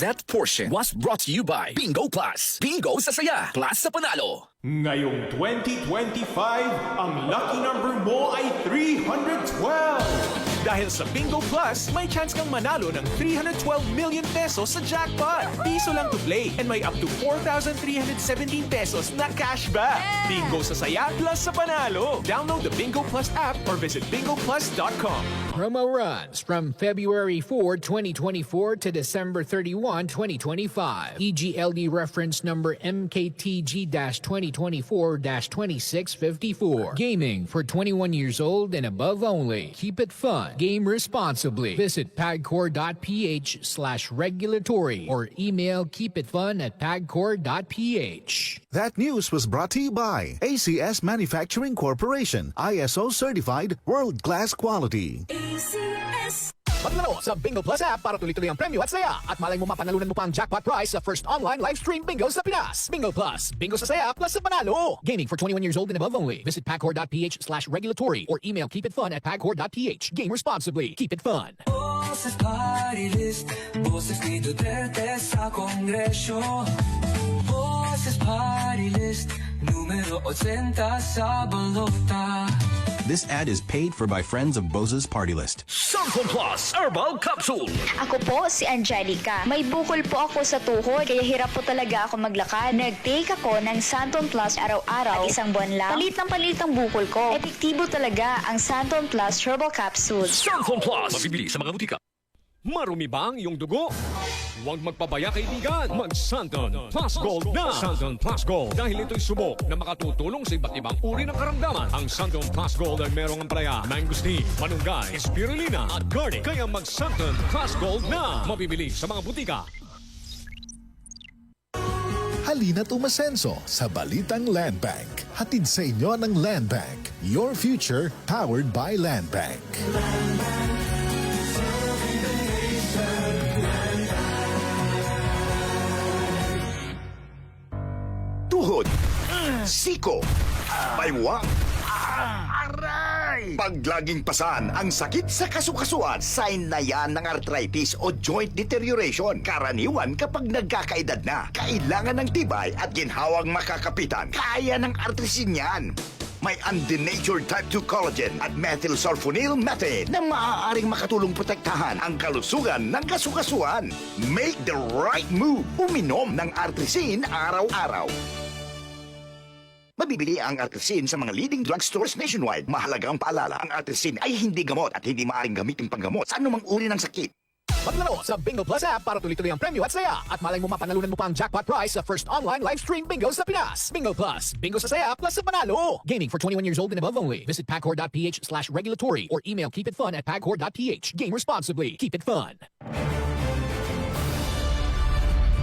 that portion was brought to you by Bingo Plus. Bingo sa saya, plus sa panalo. Ngayong 2025, ang lucky number mo ay 312! Dahil sa Bingo Plus, may chance kang manalo ng 312 million pesos sa jackpot. Piso lang to play and may up to 4,317 pesos na cashback. Bingo sa saya plus sa panalo. Download the Bingo Plus app or visit bingoplus.com. Promo runs from February 4, 2024 to December 31, 2025. EGLD reference number MKTG-2024-2654. Gaming for 21 years old and above only. Keep it fun. Game responsibly. Visit pagcor.ph/regulatory or email keepitfun@pagcor.ph. That news was brought to you by ACS Manufacturing Corporation, ISO certified world-class quality. ACS. Maglaro sa Bingo Plus app para tuloy-tuloy ang premyo at saya. At malay mo mapanalunan mo pa ang jackpot prize sa first online live stream bingo sa Pinas. Bingo Plus. Bingo sa saya plus sa panalo. Gaming for 21 years old and above only. Visit pagcor.ph/regulatory or email keepitfun@pagcor.ph. Game responsibly. Keep it fun. Boses party list, boses ni Duterte sa Kongresyo. Boses party list, numero 80 sa balota. This ad is paid for by friends of Bose's Party List. Santon Plus Herbal Capsule. Ako po si Angelica. May bukol po ako sa tuhod, kaya hirap po talaga ako maglakad. Nag-take ako ng Santon Plus araw-araw at isang buwan lang. Palit ang bukol ko. Epektibo talaga ang Santon Plus Herbal Capsule. Santon Plus. Mabibili sa mga butika. Marumi ba ang iyong dugo? Huwag magpabaya kaibigan. Mag-Santon Plus Gold na. Santon Plus Gold. Dahil ito'y subok na makatutulong sa iba't ibang uri ng karamdaman. Ang Santon Plus Gold ay merong ampalaya, mangosteen, manunggay, spirulina at garlic. Kaya mag-Santon Plus Gold na. Mabibili sa mga butika. Halina't umasenso sa Balitang Land Bank. Hatid sa inyo ng Land Bank. Your future powered by Land Bank. Tuhod, siko, baywang, aray! Pag laging pasan ang sakit sa kasukasuan, sign na yan ng arthritis o joint deterioration. Karaniwan kapag nagkakaedad na, kailangan ng tibay at ginhawang makakapitan. Kaya ng artrisin yan. May undenatured type 2 collagen at methylsulfonyl methane na maaaring makatulong protektahan ang kalusugan ng kasukasuan. Make the right move. Uminom ng artrisin araw-araw. Mabibili ang artrisin sa mga leading drugstores nationwide. Mahalagang paalala, ang artrisin ay hindi gamot at hindi maaaring gamitin panggamot sa anumang uri ng sakit. Maglaro sa Bingo Plus app para tuloy-tuloy ang premyo at saya. At malay mo mapanalunan mo pa ang jackpot prize sa first online live stream bingo sa Pinas. Bingo Plus. Bingo sa saya plus sa panalo. Gaming for 21 years old and above only. Visit pagcor.ph/regulatory or email keepitfun@pagcor.ph. Game responsibly. Keep it fun.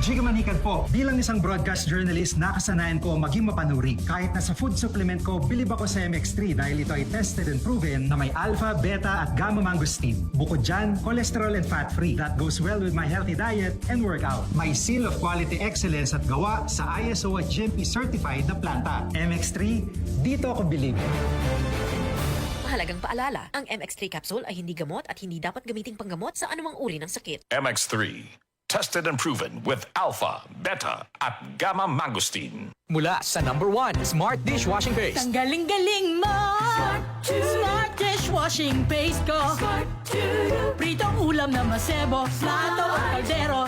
Giga Manikan po. Bilang isang broadcast journalist, nakasanayan ko maging mapanuri. Kahit na sa food supplement ko, bilib ako sa MX3 dahil ito ay tested and proven na may alpha, beta at gamma mangosteen. Bukod dyan, cholesterol and fat-free. That goes well with my healthy diet and workout. May seal of quality excellence at gawa sa ISO at GMP certified na planta. MX3, dito ako bilib. Mahalagang paalala, ang MX3 capsule ay hindi gamot at hindi dapat gamiting panggamot sa anumang uri ng sakit. MX3. Tested and proven with alpha, beta, at gamma mangosteen. Mula sa number 1 Smart Dishwashing Paste. Ang galing-galing mo! Smart Dishwashing Paste ko! Pritong ulam na masebo, plato at kaldero.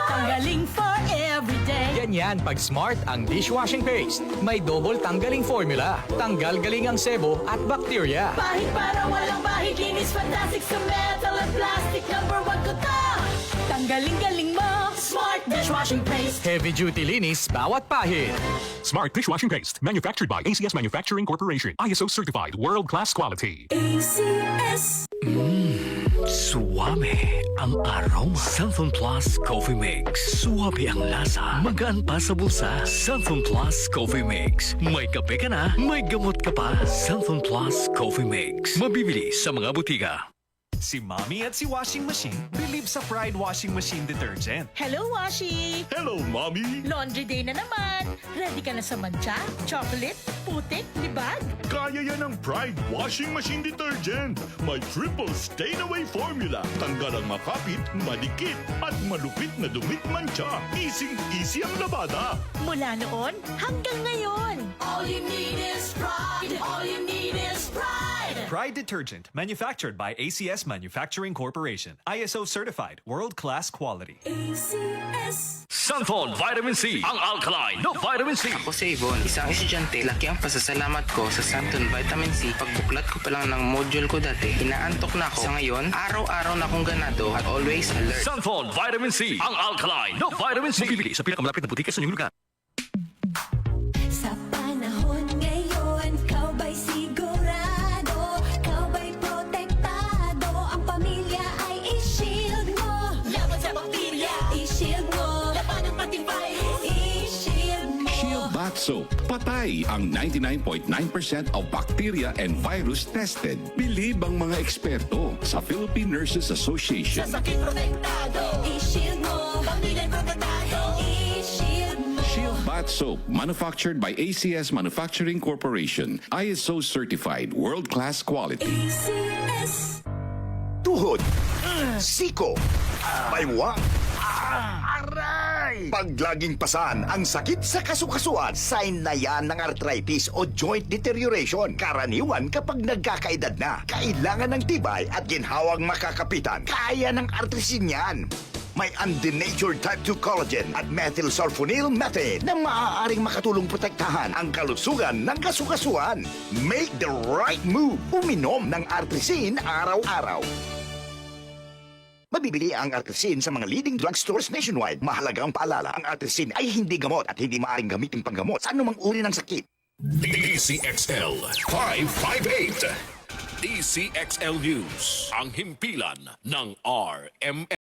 Tanggaling for everyday. Ganyan pag Smart ang dishwashing paste. May double tanggaling formula. Tanggal galing ang sebo at bakterya. Bahid para walang bahid, linis fantastic sa metal at plastic. Number 1 ko ta! Tanggaling-galing mo! Smart Dishwashing Paste. Heavy duty linis bawat pahid. Smart Dishwashing Paste. Manufactured by ACS Manufacturing Corporation. ISO certified world-class quality. ACS. Suwame ang aroma. Santon Plus Coffee Mix. Suwabe ang lasa. Magaan pa sa bulsa. Santon Plus Coffee Mix. May kape ka na, may gamot ka pa. Santon Plus Coffee Mix. Mabibili sa mga butika. Si Mommy at si Washing Machine believe sa Pride Washing Machine Detergent. Hello, Washi! Hello, Mommy! Laundry day na naman. Ready ka na sa mancha, chocolate, putik, libag? Kaya yan ang Pride Washing Machine Detergent. May triple stain-away formula. Tanggal ang makapit, malikit, at malupit na dumit mancha. Easy ang labada. Mula noon hanggang ngayon. All you need is pride. All you need is pride. Pride Detergent, manufactured by ACS Manufacturing Corporation. ISO certified, world-class quality. ACS. Santon Vitamin C, ang alkaline na vitamin C. Ako si Yvonne, isang estudyante. Laki ang pasasalamat ko sa Santon Vitamin C. Pagbuklat ko pa lang ng module ko dati, inaantok na ako. Sa ngayon, araw-araw na akong ganado at always alert. Santon Vitamin C, ang alkaline na vitamin C. Bibili sa pinakamalapit na butika sa inyong lugar. Sa panahon ngayon, kau ba'y sigurado? Kau ba'y protektado? Ang pamilya ay i-shield mo. Laban sa bakterya, i-shield mo. Laban ng matibay, i-shield mo. Shield Bath Soap. Patay ang 99.9% of bacteria and virus tested. Believe ang mga eksperto sa Philippine Nurses Association. Sa sakit protektado, i-shield mo. Pamilya protektado, i-shield mo. Shield Bath Soap, manufactured by ACS Manufacturing Corporation. ISO certified, world-class quality. ACS. Tuhod, siko, baywang, aray! Pag laging pasan ang sakit sa kasukasuan, sign na yan ng arthritis o joint deterioration. Karaniwan kapag nagkakaedad na, kailangan ng tibay at ginhawang makakapitan. Kaya ng artrisin yan. May undenatured type 2 collagen at methylsulfonyl methane na maaaring makatulong protektahan ang kalusugan ng kasukasuan. Make the right move. Uminom ng artrisin araw-araw. Mabibili ang artrisin sa mga leading drugstores nationwide. Mahalagang paalala, ang artrisin ay hindi gamot at hindi maaaring gamitin panggamot sa anumang uri ng sakit. DCXL 558. DCXL News, ang himpilan ng RMN.